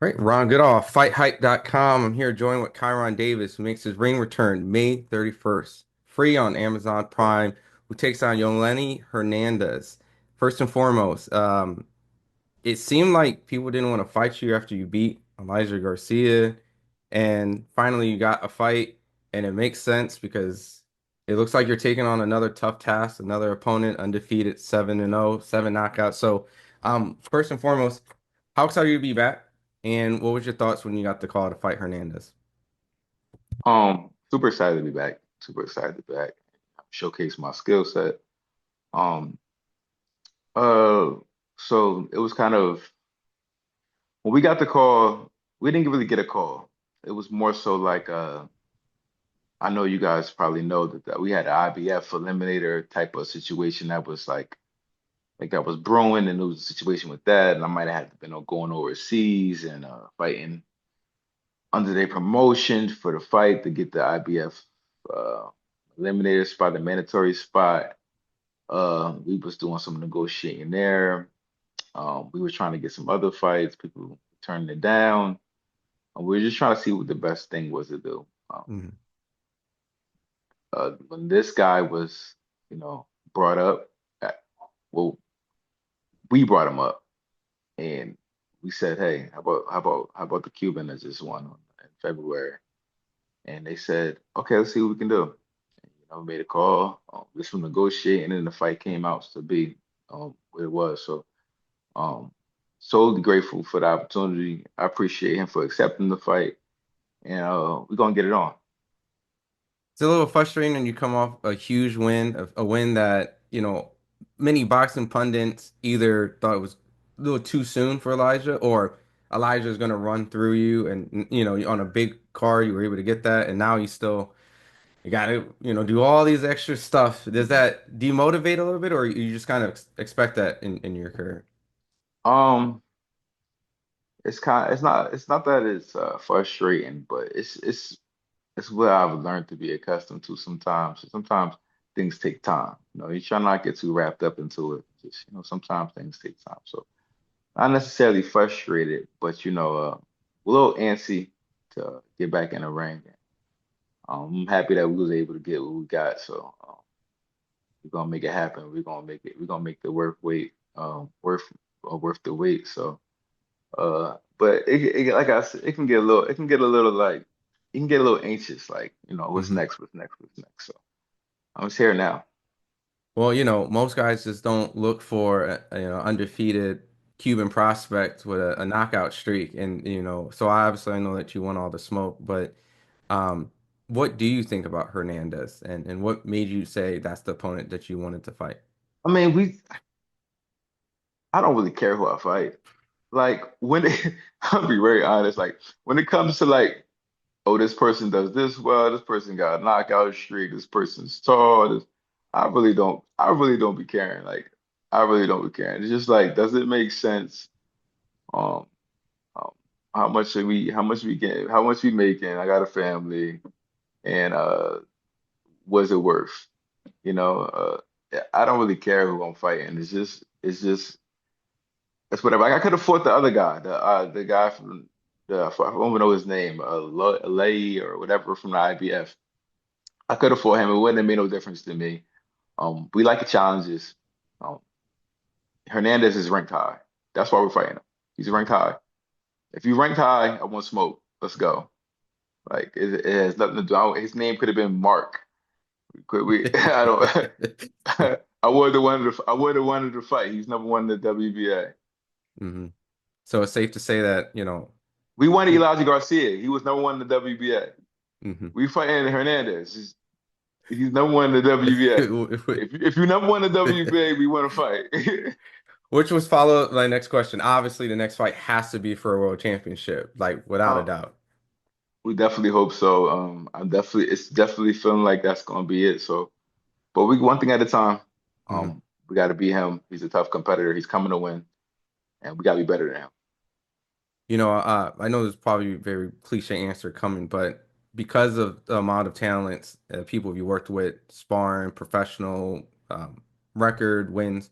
Right, Ron Goodall, FightHype.com. I'm here joined with Kyrone Davis, who makes his ring return May 31st, free on Amazon Prime, who takes on Yoleni Hernandez. First and foremost, it seemed like people didn't want to fight you after you beat Elijah Garcia, and finally you got a fight, and it makes sense because it looks like you're taking on another tough task, another opponent, undefeated 7-0, seven knockouts. So, first and foremost, how excited are you to be back? And what was your thoughts when you got the call to fight Hernandez? Super excited to be back. Super excited to be back. Showcase my skill set. Um, uh, so it was kind of when we got the call, we didn't really get a call. It was more so like I know you guys probably know that we had an IBF eliminator type of situation that was like that was brewing, and there was a situation with that, and I might have had been going overseas and fighting under their promotion for the fight to get the IBF uh, eliminator spot, the mandatory spot. We was doing some negotiating there. We were trying to get some other fights. People turned it down. And we were just trying to see what the best thing was to do. Mhm. When this guy was, brought up, uh, well, we brought him up, and we said, "Hey, how about the Cuban that just won in February?" And they said, "Okay, let's see what we can do." Made a call. This was negotiating, and then the fight came out to be what it was. So, um, so grateful for the opportunity. I appreciate him for accepting the fight, and we're gonna get it on. It's a little frustrating when you come off a huge win, a win that, many boxing pundits either thought it was a little too soon for Elijah or Elijah is going to run through you. And, on a big card, you were able to get that. And now you got to, do all these extra stuff. Does that demotivate a little bit or you just kind of expect that in your career? Um, it's not that it's frustrating, but it's what I've learned to be accustomed to sometimes. Sometimes things take time. You try not to get too wrapped up into it. Just, sometimes things take time. So not necessarily frustrated, but a little antsy to get back in the ring. I'm happy that we was able to get what we got. So we're gonna make it happen. We're gonna make it. We're gonna make the worth wait worth the wait. So but like I said, it can get a little like you can get a little anxious. Like what's Hmm. next? What's next? What's next? So I'm just here now. Well, most guys just don't look for undefeated Cuban prospect with a knockout streak, and so I know that you want all the smoke, but um, what do you think about Hernandez, and what made you say that's the opponent that you wanted to fight? I mean, I don't really care who I fight. Like I'll be very honest. Like when it comes to like, oh, this person does this well, this person got a knockout streak, this person's tall. I really don't be caring. Like I really don't be caring. It's just like, does it make sense? Um, um how much we making? I got a family, and was it worth? I don't really care who I'm fighting. It's just it's whatever. Like I could have fought the other guy, the guy from I don't even know his name, Lay or whatever from the IBF. I could have fought him. It wouldn't have made no difference to me. We like the challenges. Um, Hernandez is ranked high. That's why we're fighting him. He's ranked high. If you ranked high, I want smoke. Let's go. Like it has nothing to do. His name could have been Mark. Could we? I don't. I would have wanted to fight. He's number one in the WBA. Hmm. So it's safe to say that We wanted Elijah Garcia. He was number one in the WBA. mhm. We fighting Hernandez. He's number one in the WBA. If you're number one in the WBA, we want to fight. Which was followed my next question. Obviously, the next fight has to be for a world championship, like without a Um, doubt. we definitely hope so. It's definitely feeling like that's gonna be it. So, but we one thing at a time. Mhm. We got to beat him. He's a tough competitor. He's coming to win, and we got to be better than him. I know there's probably a very cliche answer coming, but because of the amount of talents, people you worked with, sparring, professional, record wins,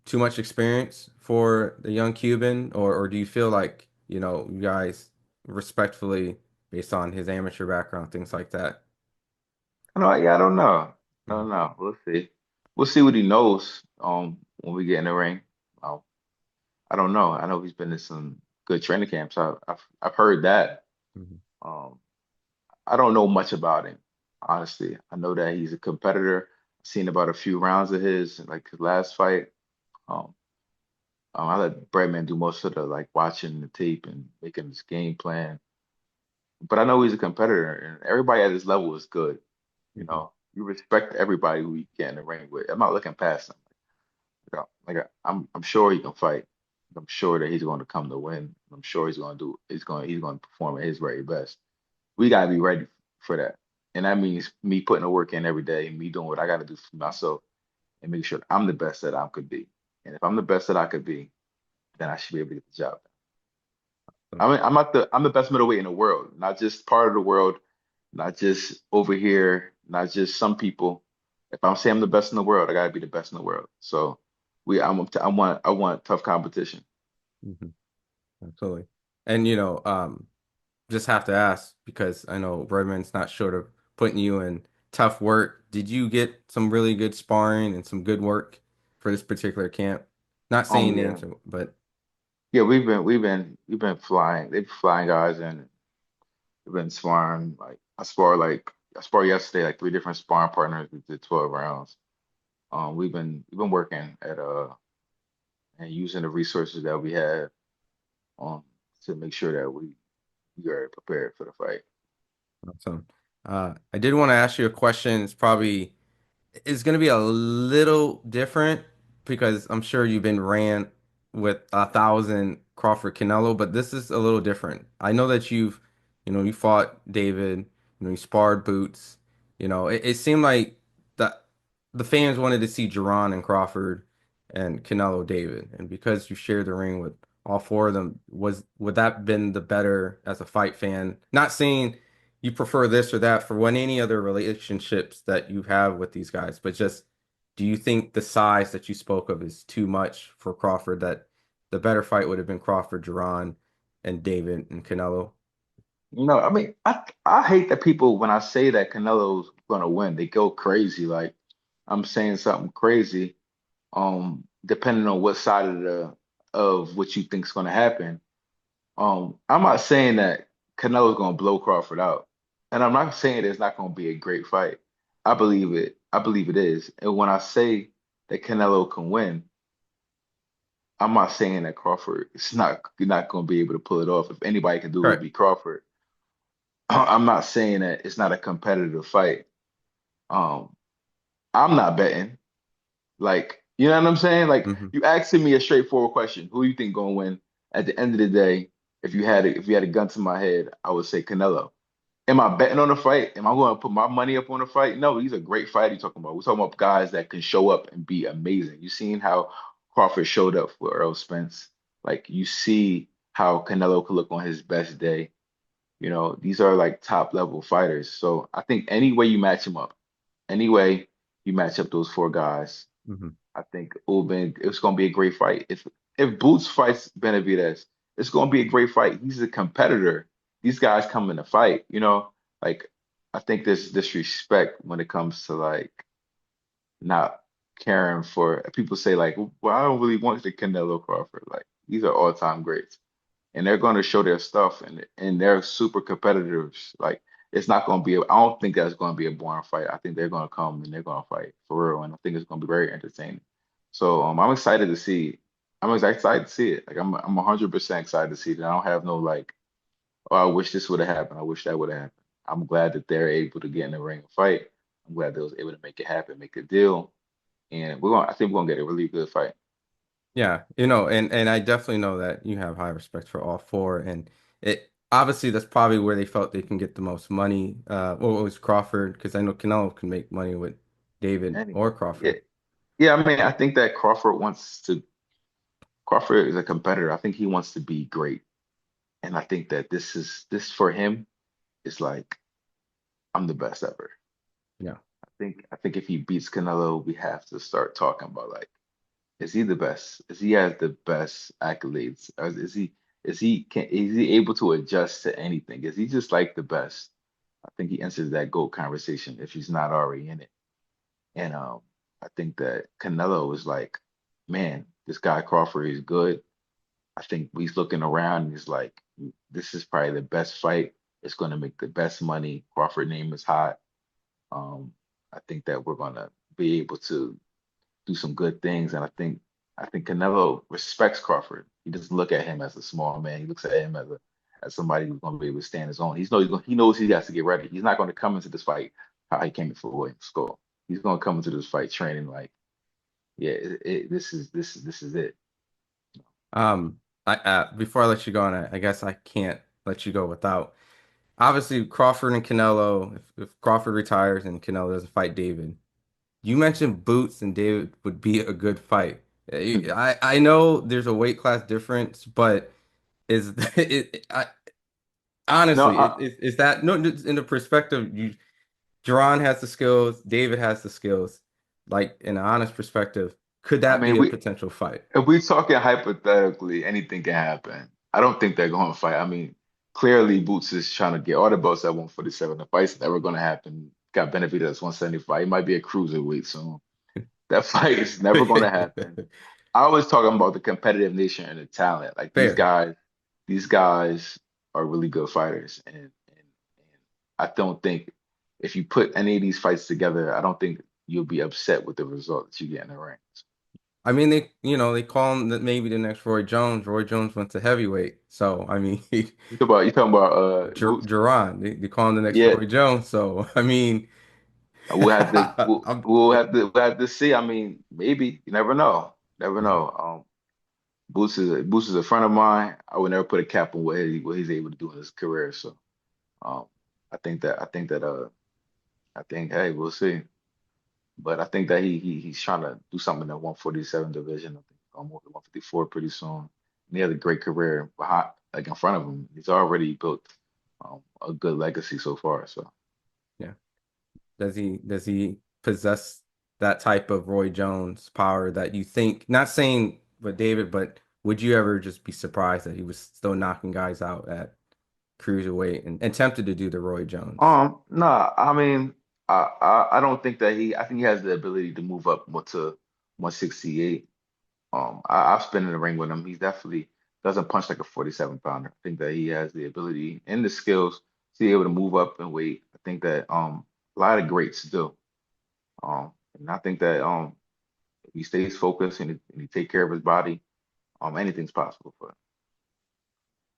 too much experience for the young Cuban, or do you feel like you guys respectfully based on his amateur background, things like that. I don't know. I Mhm. don't know. We'll see. We'll see what he knows when we get in the ring. Um, I don't know. I know he's been in some good training camps. I've heard that. Mhm. Um, I don't know much about him, honestly. I know that he's a competitor. I've seen about a few rounds of his, like his last fight. Um, I let Breadman do most of the like watching the tape and making his game plan. But I know he's a competitor, and everybody at his level is good. Mhm. You respect everybody who you get in the ring with. I'm not looking past him. I'm sure he can fight. I'm sure that he's going to come to win. I'm sure he's going to perform at his very best. We gotta be ready for that. And that means me putting the work in every day, me doing what I gotta do for myself and make sure I'm the best that I could be. And if I'm the best that I could be, then I should be able to get the job done. So, I'm the best middleweight in the world, not just part of the world, not just over here, not just some people. If I'm saying I'm the best in the world, I gotta be the best in the world. So I want tough competition. mhm. Absolutely. And just have to ask because I know Redman's not short of putting you in tough work. Did you get some really good sparring and some good work for this particular camp? Not saying Yeah. names, but Yeah, we've been flying. They've been flying guys in. We've been sparring I sparred yesterday like three different sparring partners. We did 12 rounds. We've been working at and using the resources that we have um to make sure that we are prepared for the fight. awesome. I did want to ask you a question. It's going to be a little different because I'm sure you've been ran with 1,000 Crawford Canelo, but this is a little different. I know that you fought David, you sparred Boots. It seemed like that the fans wanted to see Jerron and Crawford and Canelo David, and because you shared the ring with all four of them, would that been the better as a fight fan? Not saying you prefer this or that for what any other relationships that you have with these guys, but just do you think the size that you spoke of is too much for Crawford, that the better fight would have been Crawford, Duran, and David and Canelo? No, I mean I hate that people when I say that Canelo's gonna win, they go crazy. Like I'm saying something crazy, depending on what side of what you think's gonna happen. I'm not saying that Canelo's gonna blow Crawford out, and I'm not saying it's not gonna be a great fight. I believe it. I believe it is. And when I say that Canelo can win, I'm not saying that Crawford is not gonna be able to pull it off. If anybody can do it, it'd Correct. be Crawford. I'm not saying that it's not a competitive fight. Um, I'm not betting. Like, you know what I'm saying? Like, Hmm. you asking me a straightforward question: who you think gonna win? At the end of the day, if you had a gun to my head, I would say Canelo. Am I betting on the fight? Am I going to put my money up on the fight? No, he's a great fighter you're talking about. We're talking about guys that can show up and be amazing. You seen how Crawford showed up for Earl Spence. Like you see how Canelo could look on his best day. These are like top level fighters. So I think any way you match them up, any way you match up those four guys, Hmm. I think it's gonna be a great fight. If Boots fights Benavidez, it's gonna be a great fight. He's a competitor. These guys come in to fight. Like I think there's disrespect when it comes to like not caring for people say like, well, I don't really want the Canelo Crawford. Like these are all-time greats. And they're gonna show their stuff and they're super competitors. Like it's not gonna be I don't think that's gonna be a boring fight. I think they're gonna come and they're gonna fight for real. And I think it's gonna be very entertaining. So I'm excited to see. Excited to see it. Like I'm 100% excited to see it. I don't have no like, oh, I wish this would have happened. I wish that would have happened. I'm glad that they're able to get in the ring and fight. I'm glad they was able to make it happen, make a deal, and I think we're gonna get a really good fight. Yeah, and I definitely know that you have high respect for all four, and it obviously that's probably where they felt they can get the most money. Well, it was Crawford because I know Canelo can make money with David And or yeah, Crawford. yeah. I mean, I think that Crawford is a competitor. I think he wants to be great, and I think that this for him is like I'm the best ever. Yeah. I think if he beats Canelo, we have to start talking about like, is he the best? Is he has the best accolades? Or is he? is he able to adjust to anything? Is he just like the best? I think he enters that GOAT conversation if he's not already in it. And I think that Canelo is like, man, this guy Crawford is good. I think he's looking around and he's like, this is probably the best fight. It's going to make the best money. Crawford name is hot. Um, I think that we're going to be able to do some good things. And I think Canelo respects Crawford. He doesn't look at him as a small man. He looks at him as somebody who's going to be able to stand his own. He knows he has to get ready. He's not going to come into this fight how he came in for William Skull. He's going to come into this fight training like, yeah, this is it. Um, before I let you go on, I guess I can't let you go without obviously Crawford and Canelo. If Crawford retires and Canelo doesn't fight David, you mentioned Boots and David would be a good fight. I know there's a weight class difference, but is No, honestly is that no in the perspective Duran has the skills, David has the skills. Like in an honest perspective, could I that be mean, a potential fight? if we talking hypothetically, anything can happen. I don't think they're going to fight. I mean, clearly Boots is trying to get all the belts at 147. The fight's never going to happen. Got Benavidez at 175. He might be a cruiserweight soon. That fight is never going to happen. I was talking about the competitive nature and the talent. Like Fair. these guys are really good fighters, and I don't think if you put any of these fights together, I don't think you'll be upset with the result that you get in the ring. I mean, they call him maybe the next Roy Jones. Roy Jones went to heavyweight, so I mean, You talking about Boots? Duran, they call him the next Yeah, Roy Jones. So I mean, we'll I'm, we'll have to see. I mean, maybe you never know. Never yeah. know. Boots is a friend of mine. I would never put a cap on what he's able to do in his career. So um, I think that I think hey, we'll see. But I think that he's trying to do something in the 147 division. I think he'll move to 154 pretty soon. And he has a great career behind, like in front of him. He's already built a good legacy so far. So Yeah. Does he possess that type of Roy Jones power that you think, not saying but David, but would you ever just be surprised that he was still knocking guys out at cruiserweight and tempted to do the Roy Jones? nah, I mean, I don't think that I think he has the ability to move up more to 168. I've been in the ring with him. He's definitely doesn't punch like a 47 pounder. I think that he has the ability and the skills to be able to move up and weight. I think that a lot of greats do. And I think that if he stays focused and he take care of his body, anything's possible for him.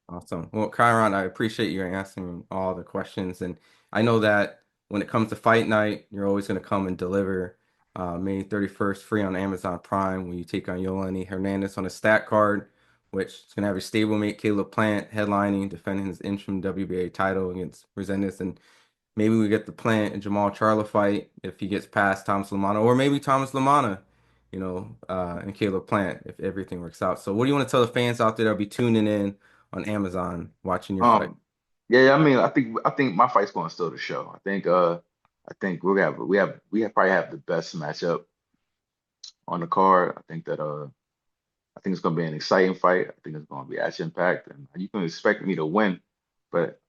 Awesome. Well, Kyron, I appreciate you answering all the questions. And I know that when it comes to fight night, you're always going to come and deliver May 31st free on Amazon Prime when you take on Yolani Hernandez on a stat card, which is going to have your stablemate Caleb Plant headlining, defending his interim WBA title against Resendez. And maybe we get the Plant and Jamal Charlo fight if he gets past Thomas Lamana, or maybe Thomas Lamana, and Caleb Plant if everything works out. So, what do you want to tell the fans out there that'll be tuning in on Amazon watching your fight? Um, yeah, I mean, I think my fight's going to steal the show. I think we probably have the best matchup on the card. I think it's going to be an exciting fight. I think it's going to be action packed, and you can expect me to win, but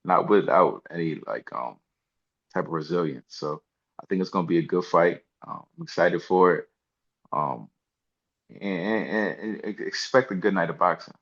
not without any like type of resilience. So I think it's going to be a good fight. I'm excited for it. Um, and expect a good night of boxing.